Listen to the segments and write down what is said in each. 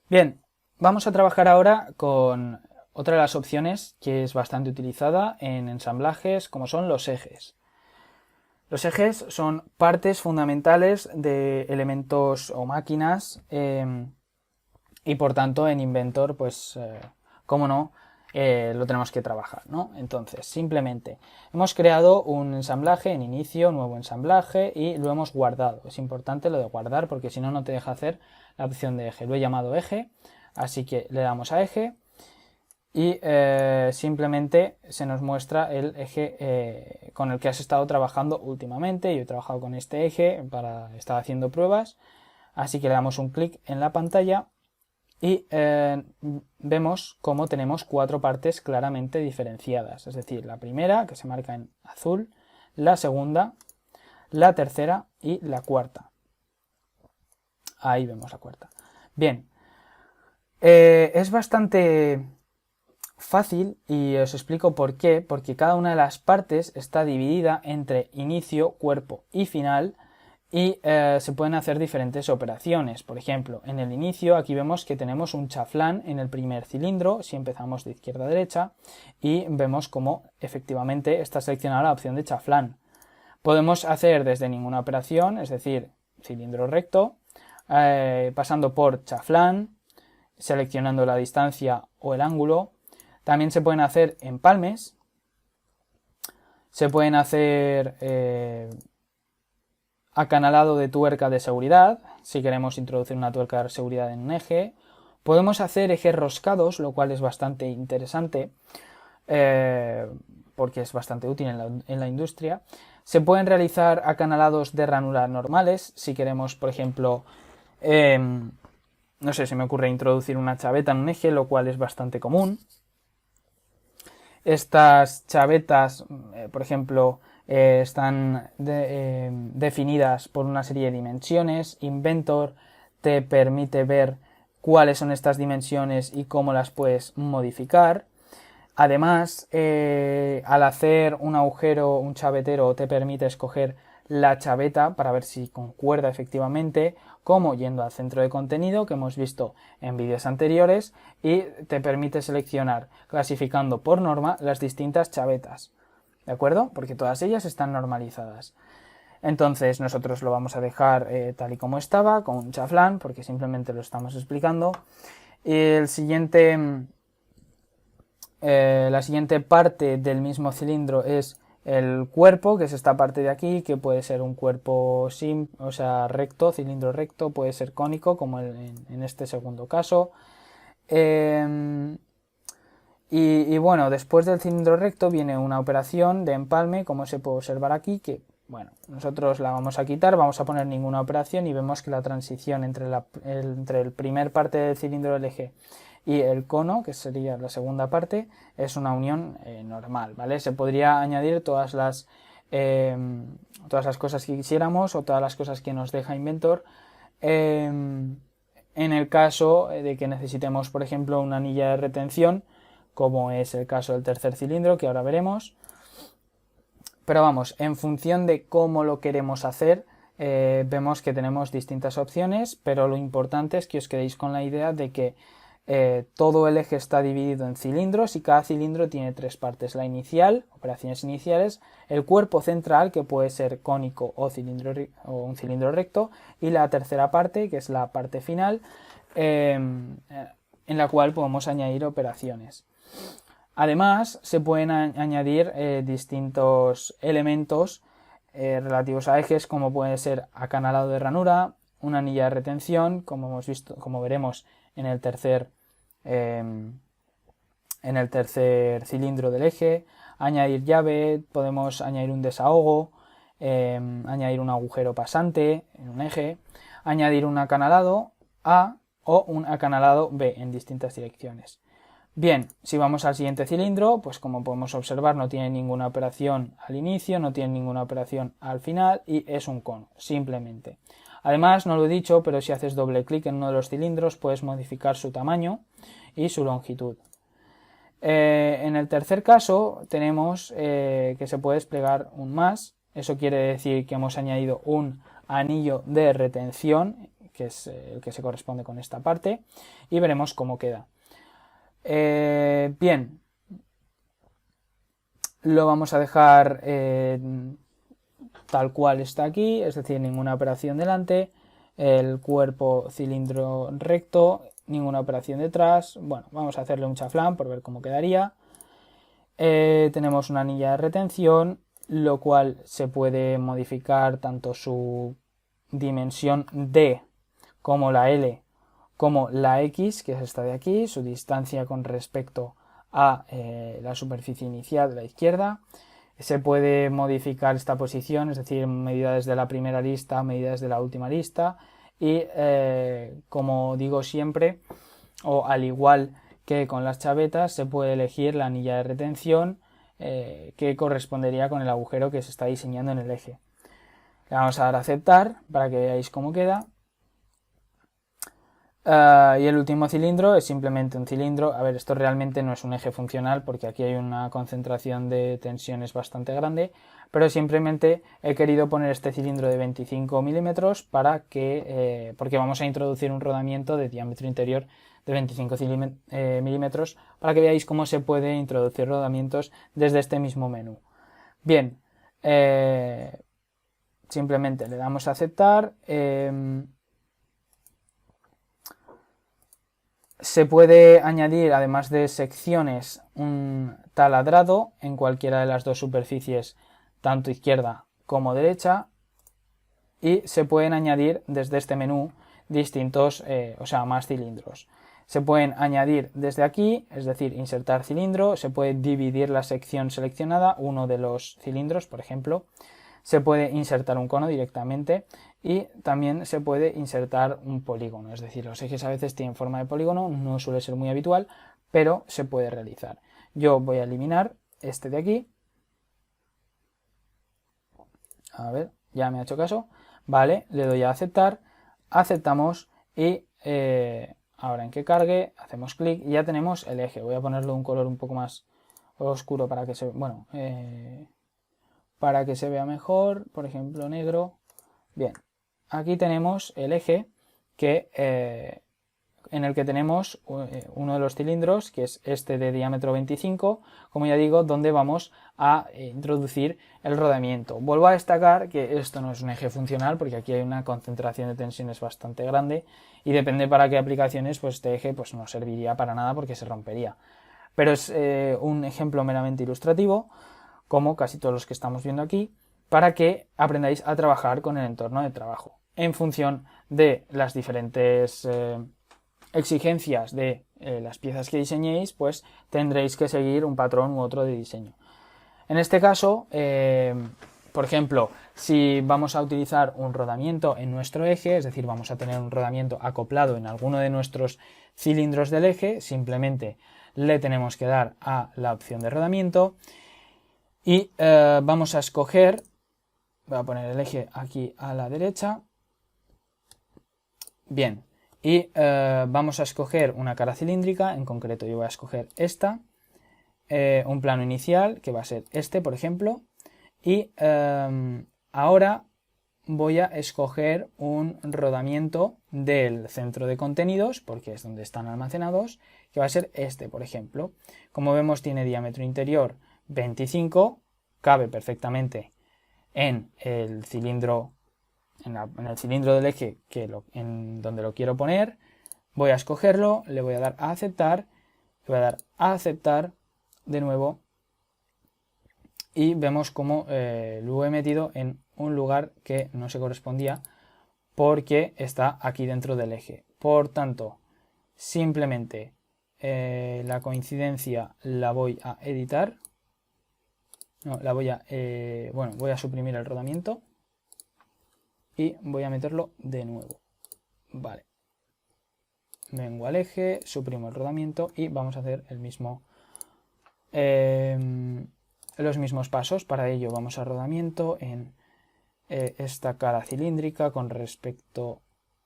Bien, vamos a trabajar ahora con otra de las opciones que es bastante utilizada en ensamblajes, como son los ejes. Los ejes son partes fundamentales de elementos o máquinas y por tanto en Inventor, pues, cómo no, lo tenemos que trabajar, ¿no? Entonces, simplemente hemos creado un ensamblaje en inicio, nuevo ensamblaje y lo hemos guardado. Es importante lo de guardar porque si no, no te deja hacer la opción de eje. Lo he llamado eje, así que le damos a eje y simplemente se nos muestra el eje con el que has estado trabajando últimamente. Yo he trabajado con este eje para estar haciendo pruebas, así que le damos un clic en la pantalla y vemos cómo tenemos cuatro partes claramente diferenciadas, es decir, la primera, que se marca en azul, la segunda, la tercera y la cuarta. Ahí vemos la cuarta. Bien, es bastante fácil y os explico por qué, porque cada una de las partes está dividida entre inicio, cuerpo y final y se pueden hacer diferentes operaciones. Por ejemplo, en el inicio aquí vemos que tenemos un chaflán en el primer cilindro, si empezamos de izquierda a derecha, y vemos cómo efectivamente está seleccionada la opción de chaflán. Podemos hacer desde ninguna operación, es decir, cilindro recto, pasando por chaflán, seleccionando la distancia o el ángulo. También se pueden hacer empalmes, se pueden hacer acanalado de tuerca de seguridad, si queremos introducir una tuerca de seguridad en un eje. Podemos hacer ejes roscados, lo cual es bastante interesante porque es bastante útil en la industria. Se pueden realizar acanalados de ranura normales, si queremos, por ejemplo, no sé, se me ocurre introducir una chaveta en un eje, lo cual es bastante común. Estas chavetas, por ejemplo, están definidas por una serie de dimensiones. Inventor te permite ver cuáles son estas dimensiones y cómo las puedes modificar. Además, al hacer un agujero, un chavetero, te permite escoger la chaveta para ver si concuerda efectivamente, como yendo al centro de contenido que hemos visto en vídeos anteriores, y te permite seleccionar, clasificando por norma, las distintas chavetas. ¿De acuerdo? Porque todas ellas están normalizadas. Entonces nosotros lo vamos a dejar tal y como estaba, con un chaflán, porque simplemente lo estamos explicando. Y la siguiente parte del mismo cilindro es el cuerpo, que es esta parte de aquí, que puede ser un cuerpo recto, cilindro recto, puede ser cónico, como en este segundo caso. Y bueno, después del cilindro recto viene una operación de empalme, como se puede observar aquí, que bueno, nosotros la vamos a quitar, vamos a poner ninguna operación y vemos que la transición entre el primer parte del cilindro del eje y el cono, que sería la segunda parte, es una unión normal, ¿vale? Se podría añadir todas las cosas que quisiéramos o todas las cosas que nos deja Inventor en el caso de que necesitemos, por ejemplo, una anilla de retención, como es el caso del tercer cilindro, que ahora veremos. Pero vamos, en función de cómo lo queremos hacer, vemos que tenemos distintas opciones, pero lo importante es que os quedéis con la idea de que todo el eje está dividido en cilindros y cada cilindro tiene tres partes. La inicial, operaciones iniciales, el cuerpo central, que puede ser cónico o un cilindro recto, y la tercera parte, que es la parte final, en la cual podemos añadir operaciones. Además, se pueden añadir distintos elementos relativos a ejes, como puede ser acanalado de ranura, una anilla de retención, como hemos visto, como veremos en el tercer cilindro del eje, añadir llave, podemos añadir un desahogo, añadir un agujero pasante en un eje, añadir un acanalado A o un acanalado B en distintas direcciones. Bien, si vamos al siguiente cilindro, pues como podemos observar no tiene ninguna operación al inicio, no tiene ninguna operación al final y es un cono, simplemente. Además, no lo he dicho, pero si haces doble clic en uno de los cilindros puedes modificar su tamaño y su longitud. En el tercer caso tenemos que se puede desplegar un más, eso quiere decir que hemos añadido un anillo de retención, que es el que se corresponde con esta parte, y veremos cómo queda. Bien, lo vamos a dejar tal cual está aquí, es decir, ninguna operación delante, el cuerpo cilindro recto, ninguna operación detrás. Bueno, vamos a hacerle un chaflán por ver cómo quedaría. Tenemos una anilla de retención, lo cual se puede modificar tanto su dimensión D como la L como la X, que es esta de aquí, su distancia con respecto a la superficie inicial de la izquierda. Se puede modificar esta posición, es decir, medida desde la primera lista, medida desde la última lista, y como digo siempre, o al igual que con las chavetas, se puede elegir la anilla de retención que correspondería con el agujero que se está diseñando en el eje. Le vamos a dar a aceptar para que veáis cómo queda. Y el último cilindro es simplemente un cilindro. A ver, esto realmente no es un eje funcional porque aquí hay una concentración de tensiones bastante grande, pero simplemente he querido poner este cilindro de 25 milímetros para que, porque vamos a introducir un rodamiento de diámetro interior de 25 milímetros para que veáis cómo se puede introducir rodamientos desde este mismo menú. Bien, simplemente le damos a aceptar. Se puede añadir, además de secciones, un taladrado en cualquiera de las dos superficies, tanto izquierda como derecha, y se pueden añadir desde este menú distintos, más cilindros. Se pueden añadir desde aquí, es decir, insertar cilindro, se puede dividir la sección seleccionada, uno de los cilindros, por ejemplo, se puede insertar un cono directamente y también se puede insertar un polígono, es decir, los ejes a veces tienen forma de polígono, no suele ser muy habitual, pero se puede realizar. Yo voy a eliminar este de aquí. A ver, ya me ha hecho caso. Vale, le doy a aceptar, aceptamos y ahora en que cargue hacemos clic y ya tenemos el eje. Voy a ponerle un color un poco más oscuro para que se, para que se vea mejor, por ejemplo negro. Bien, aquí tenemos el eje en el que tenemos uno de los cilindros, que es este de diámetro 25, como ya digo, donde vamos a introducir el rodamiento. Vuelvo a destacar que esto no es un eje funcional porque aquí hay una concentración de tensiones bastante grande y depende para qué aplicaciones, pues este eje pues no serviría para nada porque se rompería. Pero es un ejemplo meramente ilustrativo, como casi todos los que estamos viendo aquí, para que aprendáis a trabajar con el entorno de trabajo en función de las diferentes exigencias de las piezas que diseñéis, pues tendréis que seguir un patrón u otro de diseño. En este caso, por ejemplo, si vamos a utilizar un rodamiento en nuestro eje, es decir, vamos a tener un rodamiento acoplado en alguno de nuestros cilindros del eje, simplemente le tenemos que dar a la opción de rodamiento y vamos a escoger, voy a poner el eje aquí a la derecha, bien, y vamos a escoger una cara cilíndrica, en concreto yo voy a escoger esta, un plano inicial que va a ser este, por ejemplo, y ahora voy a escoger un rodamiento del centro de contenidos, porque es donde están almacenados, que va a ser este, por ejemplo. Como vemos, tiene diámetro interior 25, cabe perfectamente en el cilindro, en el cilindro del eje en donde lo quiero poner. Voy a escogerlo, le voy a dar a aceptar, le voy a dar a aceptar de nuevo y vemos cómo lo he metido en un lugar que no se correspondía porque está aquí dentro del eje. Por tanto, simplemente la coincidencia la voy a editar. No, voy a suprimir el rodamiento y voy a meterlo de nuevo. Vale. Vengo al eje, suprimo el rodamiento y vamos a hacer los mismos pasos. Para ello vamos a rodamiento en esta cara cilíndrica con respecto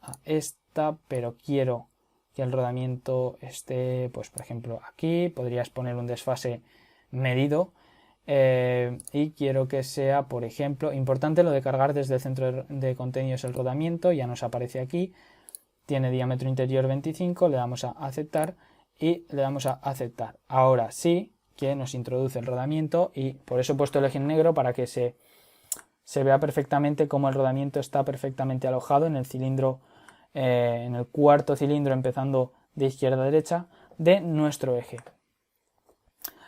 a esta, pero quiero que el rodamiento esté, pues por ejemplo aquí, podrías poner un desfase medido. Y quiero que sea, por ejemplo, importante lo de cargar desde el centro de contenidos el rodamiento, ya nos aparece aquí, tiene diámetro interior 25, le damos a aceptar y le damos a aceptar. Ahora sí que nos introduce el rodamiento y por eso he puesto el eje en negro para que se vea perfectamente cómo el rodamiento está perfectamente alojado en el cilindro, en el cuarto cilindro empezando de izquierda a derecha de nuestro eje.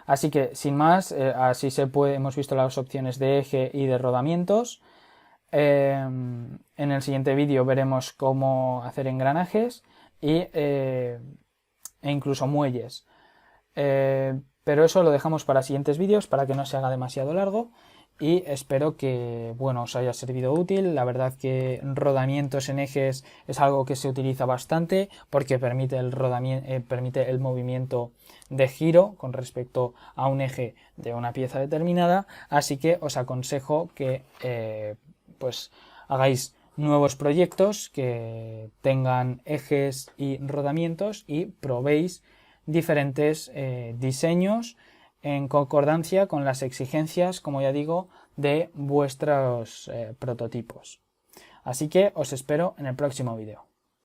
Así que sin más, así hemos visto las opciones de eje y de rodamientos. En el siguiente vídeo veremos cómo hacer engranajes e incluso muelles. Pero eso lo dejamos para siguientes vídeos para que no se haga demasiado largo y espero que os haya servido útil. La verdad que rodamientos en ejes es algo que se utiliza bastante porque permite el movimiento de giro con respecto a un eje de una pieza determinada, así que os aconsejo que hagáis nuevos proyectos que tengan ejes y rodamientos y probéis diferentes diseños en concordancia con las exigencias, como ya digo, de vuestros prototipos. Así que os espero en el próximo vídeo.